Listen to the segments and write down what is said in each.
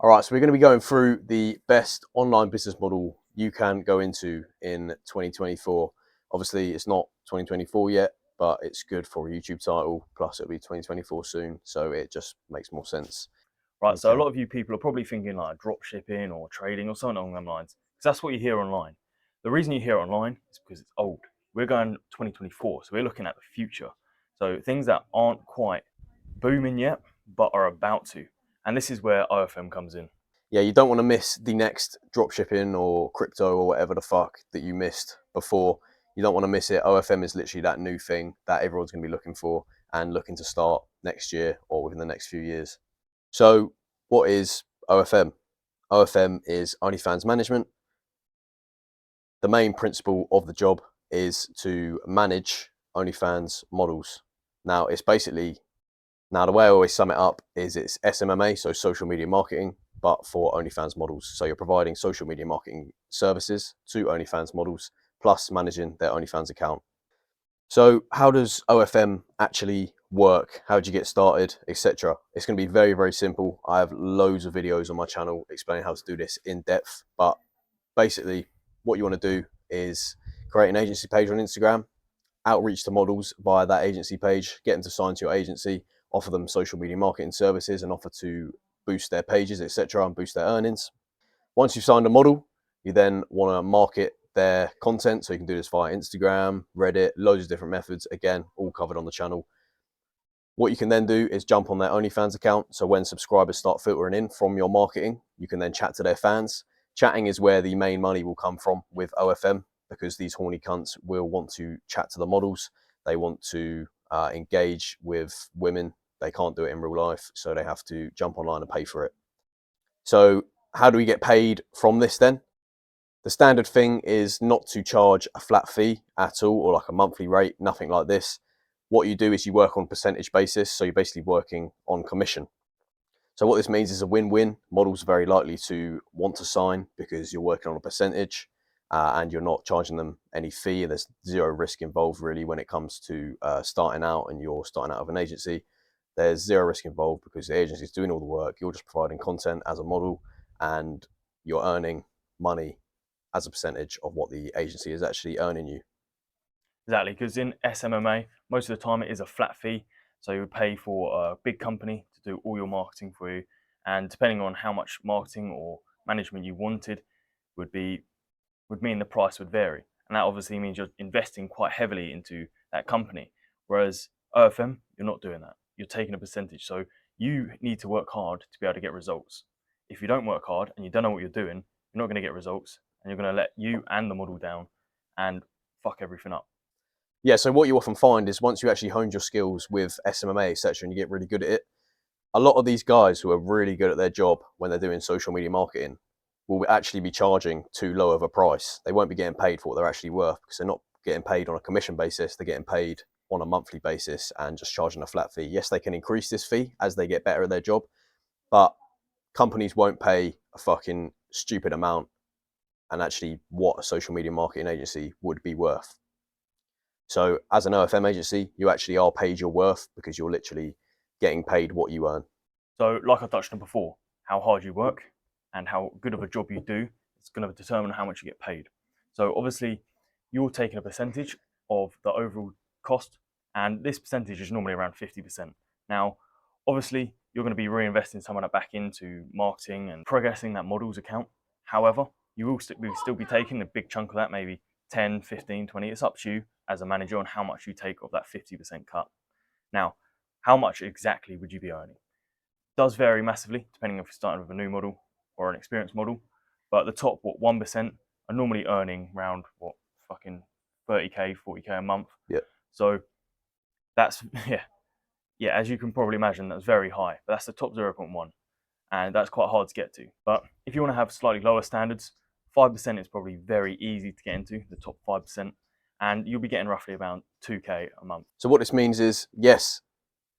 All right, so we're going to be going through the best online business model you can go into in 2024. Obviously, it's not 2024 yet, but it's good for a YouTube title. Plus, it'll be 2024 soon, so it just makes more sense. Right, so a Okay. lot of you people are probably thinking like drop shipping or trading or something along them lines, because that's what you hear online. The reason you hear it online is because it's old. We're going 2024, so we're looking at the future. So things that aren't quite booming yet, but are about to. And this is where OFM comes in. Yeah, you don't want to miss the next drop shipping or crypto or whatever the fuck that you missed before. You don't want to miss it. OFM is literally that new thing that everyone's going to be looking for and looking to start next year or within the next few years. So, what is OFM? OFM is OnlyFans Management. The main principle of the job is to manage OnlyFans models. Now, it's basically, now the way I always sum it up is it's SMMA, so social media marketing, but for OnlyFans models. So you're providing social media marketing services to OnlyFans models, plus managing their OnlyFans account. So how does OFM actually work? How do you get started, etc.? It's going to be very, very simple. I have loads of videos on my channel explaining how to do this in depth, but basically what you want to do is create an agency page on Instagram, outreach to models via that agency page, get them to sign to your agency, offer them social media marketing services and offer to boost their pages, etc., and boost their earnings. Once you've signed a model, you then want to market their content. So you can do this via Instagram, Reddit, loads of different methods. Again, all covered on the channel. What you can then do is jump on their OnlyFans account. So when subscribers start filtering in from your marketing, you can then chat to their fans. Chatting is where the main money will come from with OFM, because these horny cunts will want to chat to the models. They want to engage with women. They can't do it in real life, so they have to jump online and pay for it. So how do we get paid from this then? The standard thing is not to charge a flat fee at all, or like a monthly rate, nothing like this. What you do is you work on percentage basis, so you're basically working on commission. So what this means is a win-win. Models are very likely to want to sign because you're working on a percentage and you're not charging them any fee. There's zero risk involved really when it comes to starting out and you're starting out of an agency. There's zero risk involved because the agency is doing all the work. You're just providing content as a model and you're earning money as a percentage of what the agency is actually earning you. Exactly, because in SMMA, most of the time it is a flat fee. So you would pay for a big company to do all your marketing for you. And depending on how much marketing or management you wanted, would mean the price would vary. And that obviously means you're investing quite heavily into that company. Whereas OFM, you're not doing that. You're taking a percentage. So you need to work hard to be able to get results. If you don't work hard and you don't know what you're doing, you're not going to get results, and you're going to let you and the model down and fuck everything up. Yeah, so what you often find is once you actually honed your skills with SMMA, etc., and you get really good at it, a lot of these guys who are really good at their job when they're doing social media marketing will actually be charging too low of a price. They won't be getting paid for what they're actually worth because they're not getting paid on a commission basis. They're getting paid on a monthly basis and just charging a flat fee. Yes, they can increase this fee as they get better at their job, but companies won't pay a fucking stupid amount and actually what a social media marketing agency would be worth. So as an OFM agency, you actually are paid your worth because you're literally getting paid what you earn. So, like I touched on before, how hard you work and how good of a job you do is going to determine how much you get paid. So, obviously, you're taking a percentage of the overall cost, and this percentage is normally around 50%. Now, obviously, you're going to be reinvesting some of that back into marketing and progressing that model's account. However, you will still be taking a big chunk of that, maybe 10, 15, 20. It's up to you as a manager on how much you take of that 50% cut. Now, how much exactly would you be earning? Does vary massively depending if you're starting with a new model or an experienced model. But the top 1% are normally earning around fucking 30k, 40k a month. Yeah. So that's yeah. As you can probably imagine, that's very high. But that's the top 0.1, and that's quite hard to get to. But if you want to have slightly lower standards, 5% is probably very easy to get into the top 5%, and you'll be getting roughly around 2k a month. So what this means is, yes,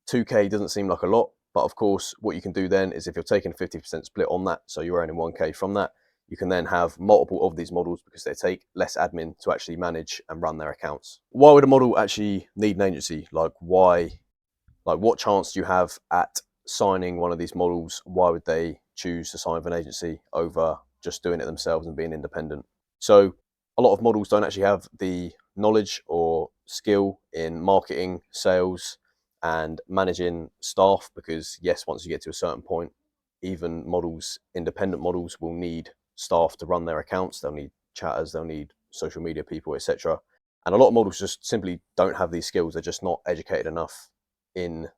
2K doesn't seem like a lot, but of course, what you can do then is if you're taking a 50% split on that, so you're earning 1K from that, you can then have multiple of these models because they take less admin to actually manage and run their accounts. Why would a model actually need an agency? Like what chance do you have at signing one of these models? Why would they choose to sign with an agency over just doing it themselves and being independent. So a lot of models don't actually have the knowledge or skill in marketing, sales, and managing staff, because yes, once you get to a certain point, even models, independent models, will need staff to run their accounts. They'll need chatters, they'll need social media people, etc. And a lot of models just simply don't have these skills. They're just not educated enough in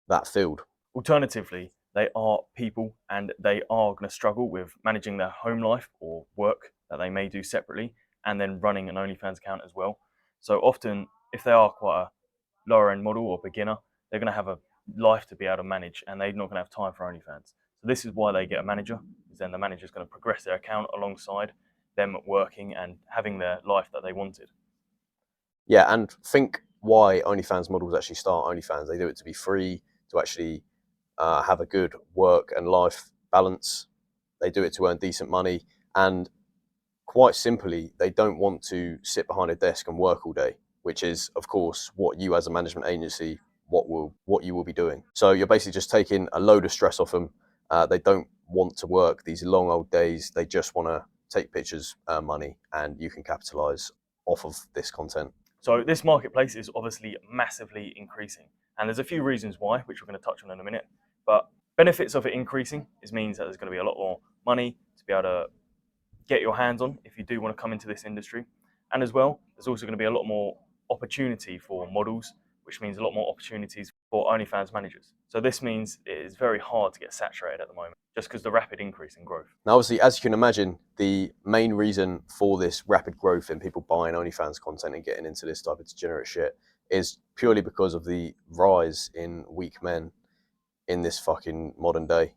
that field. Alternatively, they are people and they are going to struggle with managing their home life or work that they may do separately and then running an OnlyFans account as well. So often, if they are quite a lower end model or beginner, they're going to have a life to be able to manage and they're not going to have time for OnlyFans. So this is why they get a manager, because then the manager is going to progress their account alongside them working and having their life that they wanted. Yeah, and think why OnlyFans models actually start OnlyFans. They do it to be free, to actually have a good work and life balance. They do it to earn decent money, and quite simply, they don't want to sit behind a desk and work all day, which is, of course, what you as a management agency, what you will be doing. So you're basically just taking a load of stress off them. They don't want to work these long old days. They just want to take pictures, earn money, and you can capitalize off of this content. So this marketplace is obviously massively increasing, and there's a few reasons why, which we're going to touch on in a minute. But benefits of it increasing means that there's going to be a lot more money to be able to get your hands on if you do want to come into this industry. And as well, there's also going to be a lot more opportunity for models, which means a lot more opportunities for OnlyFans managers. So this means it is very hard to get saturated at the moment, just because the rapid increase in growth. Now, obviously, as you can imagine, the main reason for this rapid growth in people buying OnlyFans content and getting into this type of degenerate shit is purely because of the rise in weak men in this fucking modern day.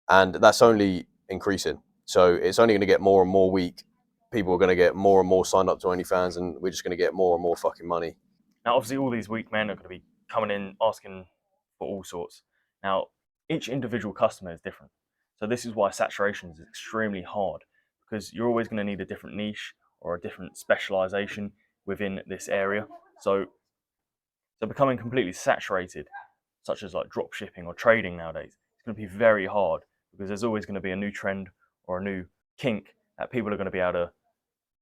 And that's only increasing. So it's only going to get more and more weak. People are going to get more and more signed up to OnlyFans, and we're just going to get more and more fucking money. Now, obviously, all these weak men are going to be coming in asking for all sorts. Now, each individual customer is different. So this is why saturation is extremely hard, because you're always going to need a different niche or a different specialization within this area. So becoming completely saturated, such as like drop shipping or trading nowadays, it's going to be very hard because there's always going to be a new trend or a new kink that people are going to be able to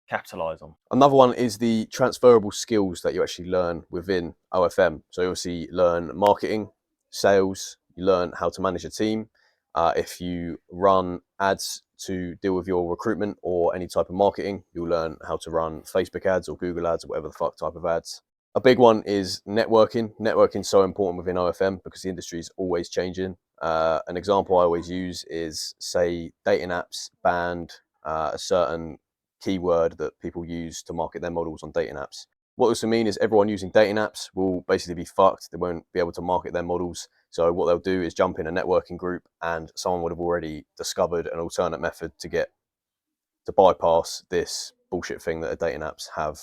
capitalize on. Another one is the transferable skills that you actually learn within OFM. So you obviously learn marketing, sales, you learn how to manage a team. If you run ads to deal with your recruitment or any type of marketing, you'll learn how to run Facebook ads or Google ads or whatever the fuck type of ads. A big one is networking. Networking is so important within OFM because the industry is always changing. An example I always use is, say, dating apps banned a certain keyword that people use to market their models on dating apps. What this will mean is everyone using dating apps will basically be fucked. They won't be able to market their models. So what they'll do is jump in a networking group, and someone would have already discovered an alternate method to bypass this bullshit thing that dating apps have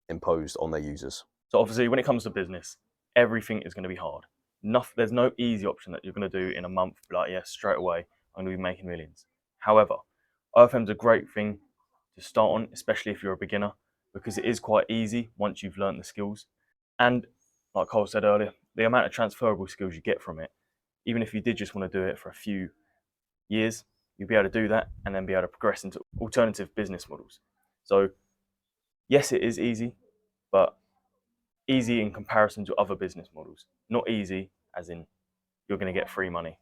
imposed on their users. So obviously, when it comes to business, everything is going to be hard. There's no easy option that you're going to do in a month. Like, yes, straight away, I'm going to be making millions. However, OFM's a great thing to start on, especially if you're a beginner, because it is quite easy once you've learned the skills. And like Cole said earlier, the amount of transferable skills you get from it, even if you did just want to do it for a few years, you'll be able to do that and then be able to progress into alternative business models. So yes, it is easy, but easy in comparison to other business models. Not easy as in you're going to get free money.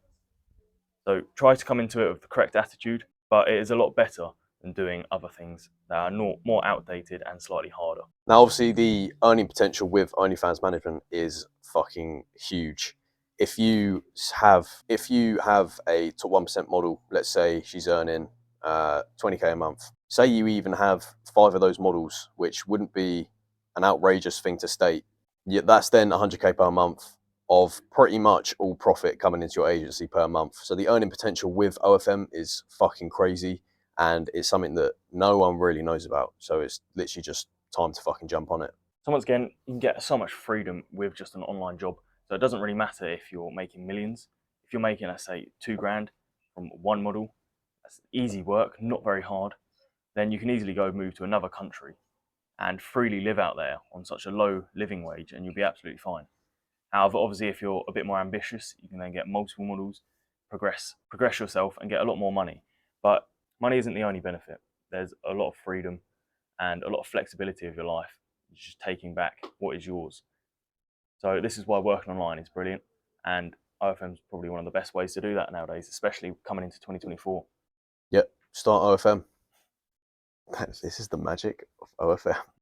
So try to come into it with the correct attitude, but it is a lot better than doing other things that are more outdated and slightly harder. Now, obviously, the earning potential with OnlyFans Management is fucking huge. If you have a top 1% model, let's say she's earning 20k a month. Say you even have 5 of those models, which wouldn't be an outrageous thing to state. Yet that's then 100k per month of pretty much all profit coming into your agency per month. So the earning potential with OFM is fucking crazy, and it's something that no one really knows about. So it's literally just time to fucking jump on it. So once again, you can get so much freedom with just an online job. So it doesn't really matter if you're making millions. If you're making, let's say, $2,000 from one model, that's easy work, not very hard. Then you can easily go move to another country and freely live out there on such a low living wage, and you'll be absolutely fine. However, obviously, if you're a bit more ambitious, you can then get multiple models, progress yourself and get a lot more money. But money isn't the only benefit. There's a lot of freedom and a lot of flexibility of your life. It's just taking back what is yours. So this is why working online is brilliant, and OFM is probably one of the best ways to do that nowadays, especially coming into 2024. Yep, start OFM. This is the magic of OFM.